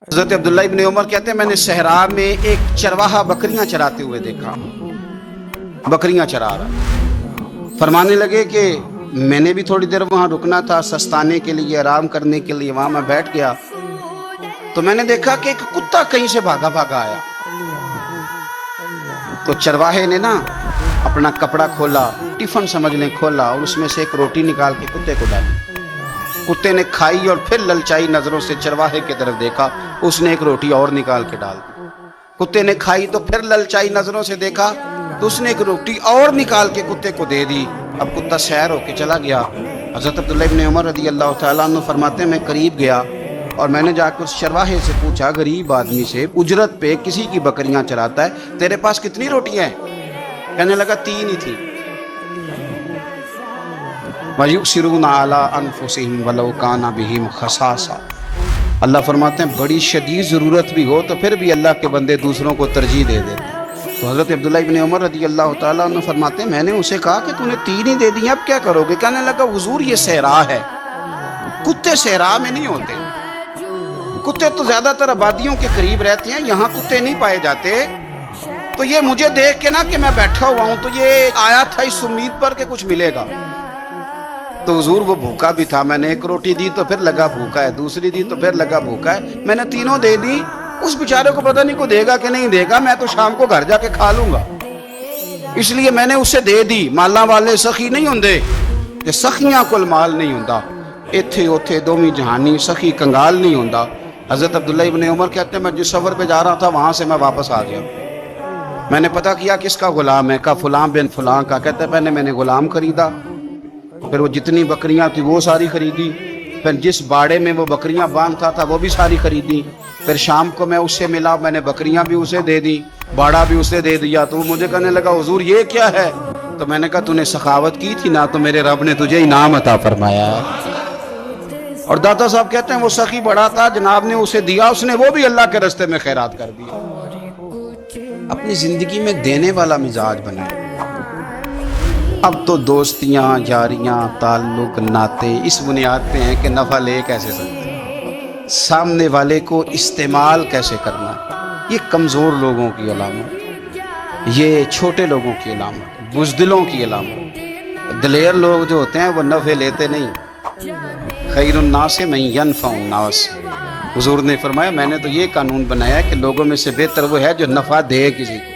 حضرت عبداللہ ابن عمر کہتے ہیں میں نے صحرا میں ایک چرواہا بکریاں چراتے ہوئے دیکھا، بکریاں چرا رہا، فرمانے لگے کہ میں نے بھی تھوڑی دیر وہاں رکنا تھا سستانے کے لیے، آرام کرنے کے لیے، وہاں میں بیٹھ گیا تو میں نے دیکھا کہ ایک کتا کہیں سے بھاگا بھاگا آیا، تو چرواہے نے نا اپنا کپڑا کھولا، ٹفن سمجھ لیں کھولا، اور اس میں سے ایک روٹی نکال کے کتے کو ڈالی، کتے نے کھائی اور پھر للچائی نظروں سے چرواہے کی طرف دیکھا، اس نے ایک روٹی اور نکال کے ڈال دی، کتے نے کھائی تو پھر للچائی نظروں سے دیکھا تو اس نے ایک روٹی اور نکال کے کتے کو دے دی، اب کتا سیر ہو کے چلا گیا۔ حضرت عبداللہ ابن عمر رضی اللہ تعالیٰ عنہ فرماتے ہیں میں قریب گیا اور میں نے جا کے اس چرواہے سے پوچھا، غریب آدمی سے، اجرت پہ کسی کی بکریاں چراتا ہے، تیرے پاس کتنی روٹیاں ہیں؟ کہنے لگا 3 ہی تھی۔ وَيُؤْثِرُونَ عَلَىٰ أَنفُسِهِمْ وَلَوْ كَانَ بِهِمْ خَصَاصَةٌ، اللہ فرماتے ہیں بڑی شدید ضرورت بھی ہو تو پھر بھی اللہ کے بندے دوسروں کو ترجیح دے دیتے ہیں۔ تو حضرت عبداللہ ابن عمر رضی اللہ تعالیٰ عنہ فرماتے ہیں میں نے اسے کہا کہ تو نے 3 ہی دے دی، اب کیا کرو گے؟ کہنے لگا حضور یہ صحرا ہے، کتے صحرا میں نہیں ہوتے، کتے تو زیادہ تر آبادیوں کے قریب رہتے ہیں، یہاں کتے نہیں پائے جاتے، تو یہ مجھے دیکھ کے نا کہ میں بیٹھا ہوا ہوں تو یہ آیا تھا اس امید پر کہ کچھ ملے گا، تو حضور وہ بھوکا بھی تھا، میں نے ایک روٹی دی تو پھر لگا بھوکا ہے، دوسری دی تو پھر لگا بھوکا ہے، میں نے 3 دے دی، اس بیچارے کو پتہ نہیں کو دے گا کہ نہیں دے گا، میں تو شام کو گھر جا کے کھا لوں گا، اس لیے میں نے اسے دے دی۔ مالاں والے سخی نہیں ہوندے کہ سخیاں کول مال نہیں ہوندا، ایتھے اوتھے دوویں جہانی سخی کنگال نہیں ہوندا۔ حضرت عبداللہ ابن عمر کہتے ہیں میں جس سفر پہ جا رہا تھا وہاں سے میں واپس آ گیا، میں نے پتہ کیا کس کا غلام ہے، کہا فلاں بن فلاں کا، کہتے ہیں پہلے میں نے غلام خریدا، پھر وہ جتنی بکریاں تھی وہ ساری خریدی، پھر جس باڑے میں وہ بکریاں باندھتا تھا وہ بھی ساری خریدی، پھر شام کو میں اس سے ملا، میں نے بکریاں بھی اسے دے دی، باڑا بھی اسے دے دیا، تو وہ مجھے کہنے لگا حضور یہ کیا ہے؟ تو میں نے کہا تو نے سخاوت کی تھی نا تو میرے رب نے تجھے انعام عطا فرمایا۔ اور داتا صاحب کہتے ہیں وہ سخی بڑا تھا، جناب نے اسے دیا، اس نے وہ بھی اللہ کے راستے میں خیرات کر دیا۔ اپنی زندگی میں دینے والا مزاج بنائے۔ اب تو دوستیاں، یاریاں، تعلق، ناطے اس بنیاد پہ ہیں کہ نفع لے کیسے سکتے ہیں، سامنے والے کو استعمال کیسے کرنا، یہ کمزور لوگوں کی علامت، یہ چھوٹے لوگوں کی علامت، بزدلوں کی علامت۔ دلیر لوگ جو ہوتے ہیں وہ نفع لیتے نہیں۔ خیر الناس من ینفع الناس، حضور نے فرمایا میں نے تو یہ قانون بنایا ہے کہ لوگوں میں سے بہتر وہ ہے جو نفع دے کسی کو۔